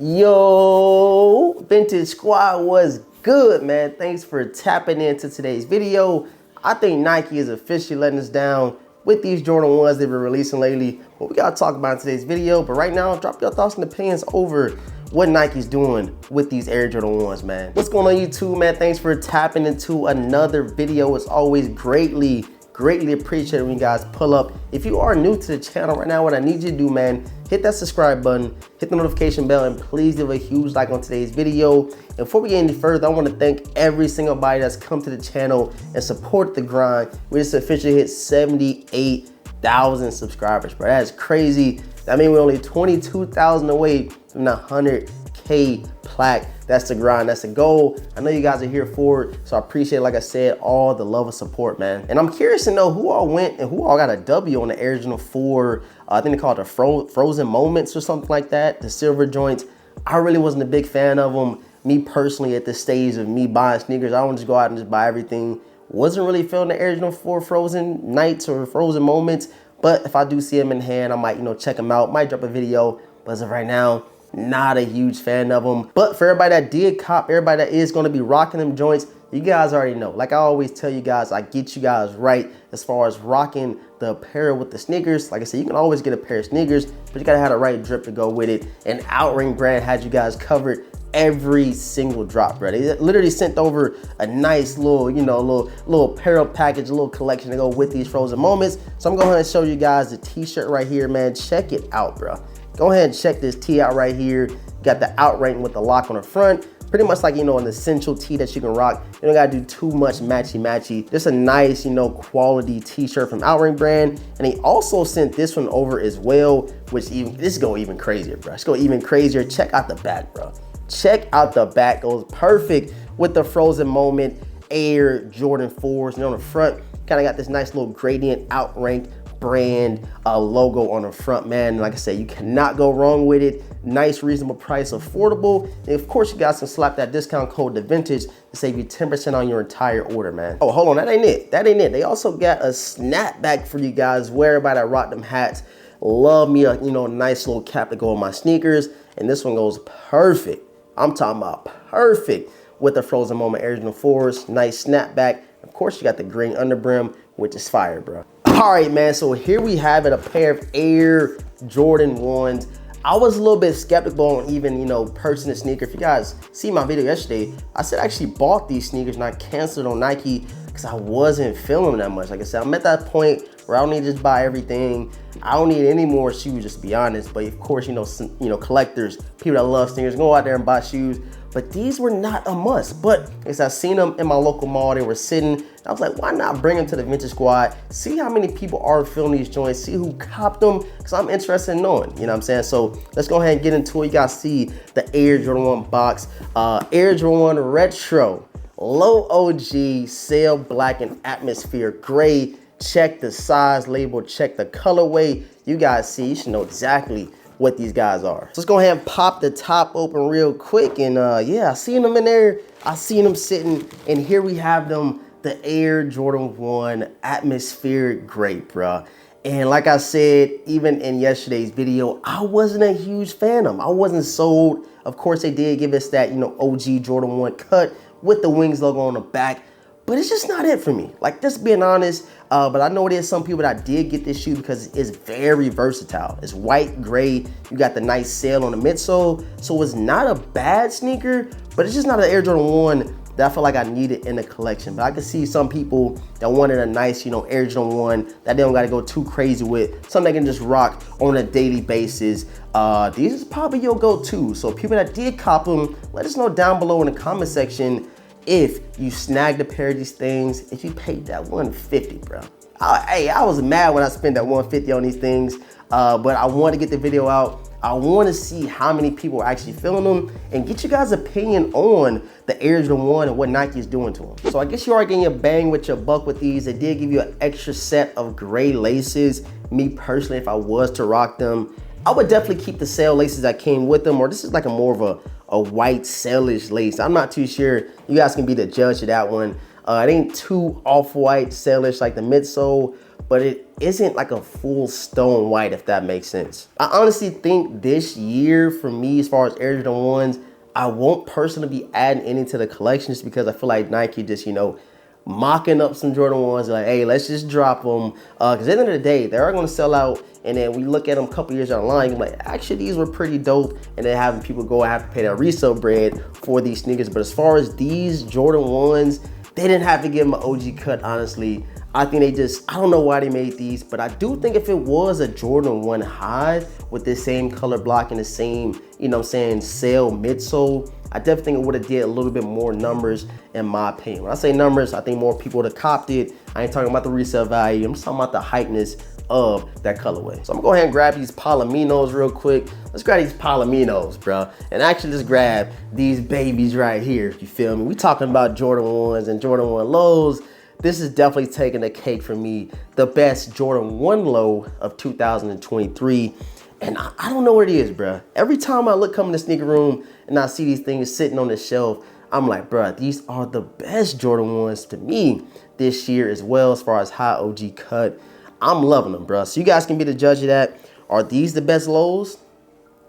Yo, Vintage Squad, was good, man? Thanks for tapping into today's video. I think Nike is officially letting us down with these Jordan 1s they've been releasing lately. What we gotta talk about in today's video, but right now, drop your thoughts and opinions over what Nike's doing with these Air Jordan 1s, man. What's going on YouTube, man? Thanks for tapping into another video. It's always greatly appreciated when you guys pull up. If you are new to the channel right now, what I need you to do, man, hit that subscribe button, hit the notification bell, and please give a huge like on today's video. And before we get any further, I want to thank every single body that's come to the channel and support the grind. We just officially hit 78,000 subscribers, bro. That is crazy. I mean, we're only 22,000 away from the 100K plaque. That's the grind, that's the goal. I know you guys are here for it, so I appreciate, like I said, all the love and support, man. And I'm curious to know who all went and who all got a W on the Air Jordan 4, I think they call it the Frozen Moments or something like that, the silver joints. I really wasn't a big fan of them. Me personally, at this stage of me buying sneakers, I don't just go out and just buy everything. Wasn't really feeling the Air Jordan 4 Frozen Nights or Frozen Moments, but if I do see them in hand, I might, check them out, might drop a video, but as of right now, not a huge fan of them. But for everybody that did cop, everybody that is going to be rocking them joints, you guys already know. Like I always tell you guys, I get you guys right as far as rocking the apparel with the sneakers. Like I said, you can always get a pair of sneakers, but you gotta have the right drip to go with it. And OutRank brand had you guys covered every single drop, bro. They literally sent over a nice little, little apparel package, a little collection to go with these Frozen Moments. So I'm going to show you guys the t-shirt right here, man. Check it out, bro. Go ahead and check this tee out right here. Got the OutRank with the lock on the front. Pretty much like, an essential tee that you can rock. You don't gotta do too much matchy-matchy. Just a nice, quality t-shirt from OutRank brand. And he also sent this one over as well, which this go even crazier, bro. It's go even crazier. Check out the back, bro. Check out the back. Goes perfect with the Frozen Moment Air Jordan 4s. And on the front, kind of got this nice little gradient OutRank brand logo on the front, man. And like I said, you cannot go wrong with it. Nice, reasonable price, affordable. And of course, you guys can slap that discount code TheVintage to save you 10% on your entire order, man. Oh, hold on, that ain't it. That ain't it. They also got a snapback for you guys. Where everybody that rock them hats, love me a nice little cap to go on my sneakers. And this one goes perfect. I'm talking about perfect with the Frozen Moment Air Jordan 4s. Nice snapback. Of course, you got the green underbrim, which is fire, bro. All right, man, so here we have it, a pair of Air Jordan 1s. I was a little bit skeptical on even, purchasing a sneaker. If you guys see my video yesterday, I said I actually bought these sneakers and I canceled on Nike because I wasn't feeling them that much. Like I said, I'm at that point where I don't need to just buy everything. I don't need any more shoes, just to be honest. But of course, collectors, people that love sneakers, go out there and buy shoes. But these were not a must. But as I seen them in my local mall, they were sitting. I was like, why not bring them to the Vintage Squad? See how many people are feeling these joints. See who copped them, because I'm interested in knowing. You know what I'm saying? So let's go ahead and get into it. You guys see the Air Jordan 1 box. Air Jordan 1 Retro, low OG, sail black and atmosphere gray. Check the size label, check the colorway. You guys see, you should know exactly what these guys are. So let's go ahead and pop the top open real quick. And yeah, I seen them in there. I seen them sitting, and here we have them, the Air Jordan 1 atmospheric gray, bro. And like I said, even in yesterday's video, I wasn't a huge fan of them. I wasn't sold. Of course, they did give us that, OG Jordan 1 cut with the Wings logo on the back. But it's just not it for me. Like, just being honest, but I know there's some people that did get this shoe because it's very versatile. It's white, gray, you got the nice sail on the midsole. So it's not a bad sneaker, but it's just not an Air Jordan 1 that I feel like I needed in the collection. But I can see some people that wanted a nice, Air Jordan 1 that they don't gotta go too crazy with, something they can just rock on a daily basis. These is probably your go-to. So people that did cop them, let us know down below in the comment section if you snagged a pair of these things, if you paid that $150, bro. Hey, I was mad when I spent that $150 on these things, but I want to get the video out. I want to see how many people are actually feeling them and get you guys' opinion on the Air Jordan 1 and what Nike is doing to them. So I guess you are getting your bang with your buck with these. They did give you an extra set of gray laces. Me personally, if I was to rock them, I would definitely keep the sail laces that came with them, or this is like more of a white sailish lace. I'm not too sure. You guys can be the judge of that one. It ain't too off-white, sailish like the midsole, but it isn't like a full stone white, if that makes sense. I honestly think this year, for me, as far as Air Jordan 1s, I won't personally be adding any to the collection just because I feel like Nike just, you know, mocking up some Jordan 1s, like, hey, let's just drop them. Because at the end of the day, they are going to sell out. And then we look at them a couple years down the line, you're like, actually, these were pretty dope. And then having people go and have to pay that resale bread for these sneakers. But as far as these Jordan 1s, they didn't have to give them an OG cut, honestly. I think they just, I don't know why they made these, but I do think if it was a Jordan 1 high with the same color block and the same, you know what I'm saying, sail midsole, I definitely think it would have did a little bit more numbers in my opinion. When I say numbers, I think more people would have copped it. I ain't talking about the resale value. I'm just talking about the hypeness of that colorway. So I'm gonna go ahead and grab these Palominos real quick. Let's grab these Palominos, bro. And actually just grab these babies right here, you feel me? We talking about Jordan 1s and Jordan 1 lows. This is definitely taking the cake for me. The best Jordan 1 low of 2023. And I don't know what it is, bro. Every time I come in the sneaker room and I see these things sitting on the shelf, I'm like, bro, these are the best Jordan 1s to me this year as well, as far as high OG cut. I'm loving them, bro. So you guys can be the judge of that. Are these the best lows?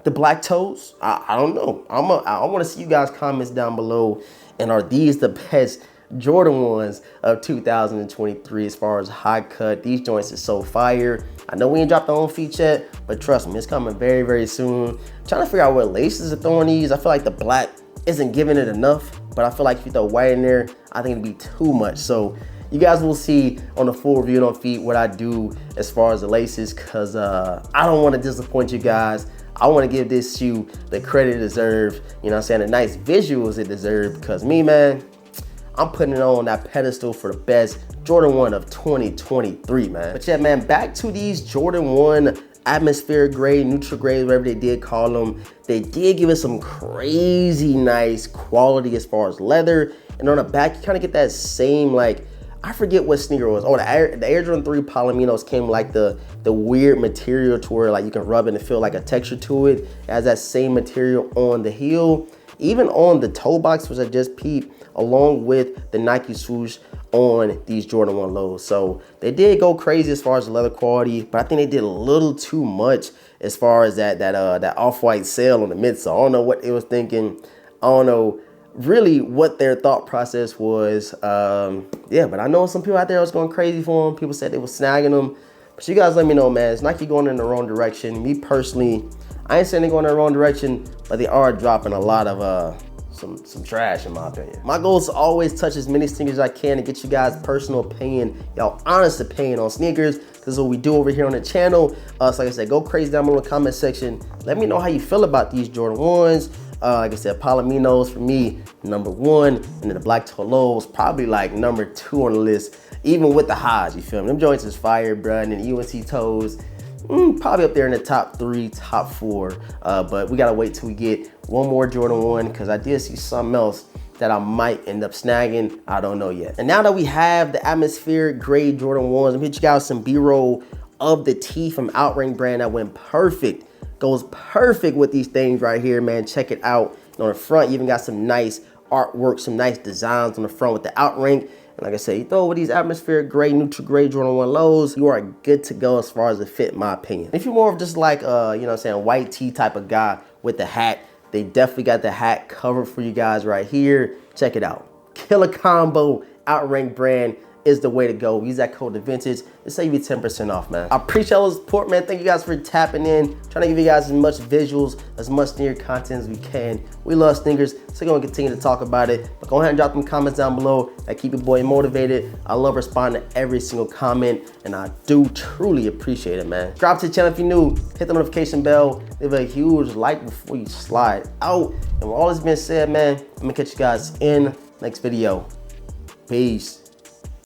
The black toes? I don't know. I want to see you guys' comments down below. And are these the best Jordan 1s of 2023 as far as high cut? These joints are so fire. I know we ain't dropped our own feet yet, but trust me, it's coming very, very soon. Trying to figure out what laces are throwing these. I feel like the black isn't giving it enough, but I feel like if you throw white in there, I think it'd be too much. So you guys will see on the full review on feet what I do as far as the laces, because I don't want to disappoint you guys. I want to give this shoe the credit it deserves. You know what I'm saying? The nice visuals it deserves, because me, man, I'm putting it on that pedestal for the best Jordan 1 of 2023, man. But yeah, man, back to these Jordan 1 atmospheric grade, neutral grade, whatever they did call them. They did give us some crazy nice quality as far as leather. And on the back, you kind of get that same, like, I forget what sneaker it was. Oh, the Air Jordan 3 Palominos came like the weird material to where like you can rub it and feel like a texture to it. It has that same material on the heel. Even on the toe box, which I just peeped, along with the Nike swoosh on these Jordan 1 lows. So they did go crazy as far as the leather quality, but I think they did a little too much as far as that off-white sail on the midsole. I don't know what they was thinking. I don't know really what their thought process was. Yeah, but I know some people out there was going crazy for them. People said they were snagging them. But you guys let me know, man. It's Nike going in the wrong direction. Me personally, I ain't saying they're going in the wrong direction, but they are dropping a lot of some trash in my opinion. My goal is to always touch as many sneakers as I can and get you guys personal opinion, y'all honest opinion on sneakers. This is what we do over here on the channel. So like I said, go crazy down below in the comment section. Let me know how you feel about these Jordan 1s. Like I said, Palominos for me, #1, and then the black toe lows probably like #2 on the list, even with the highs, you feel me? Them joints is fire, bruh. And then UNC toes, probably up there in the top 3, top 4. But we gotta wait till we get one more Jordan 1, because I did see something else that I might end up snagging. I don't know yet. And now that we have the atmospheric grade Jordan 1s, I'm gonna hit you guys some B-roll of the tee from OutRank brand that went perfect. Goes perfect with these things right here, man. Check it out. And on the front, you even got some nice artwork, some nice designs on the front with the OutRank. And like I said, you throw with these atmospheric gray, neutral gray Jordan 1 lows, you are good to go as far as the fit, in my opinion. If you're more of just like, you know what I'm saying, white tee type of guy with the hat, they definitely got the hat covered for you guys right here. Check it out. Killer combo, OutRank brand is the way to go. Use that code DaVintage to save you 10% off, man. I appreciate all the support, man. Thank you guys for tapping in. Trying to give you guys as much visuals, as much sneaker content as we can. We love sneakers, so we're gonna continue to talk about it. But go ahead and drop them comments down below. That keep your boy motivated. I love responding to every single comment, and I do truly appreciate it, man. Subscribe to the channel if you're new. Hit the notification bell. Leave a huge like before you slide out. And with all this being said, man, I'm gonna catch you guys in next video. Peace.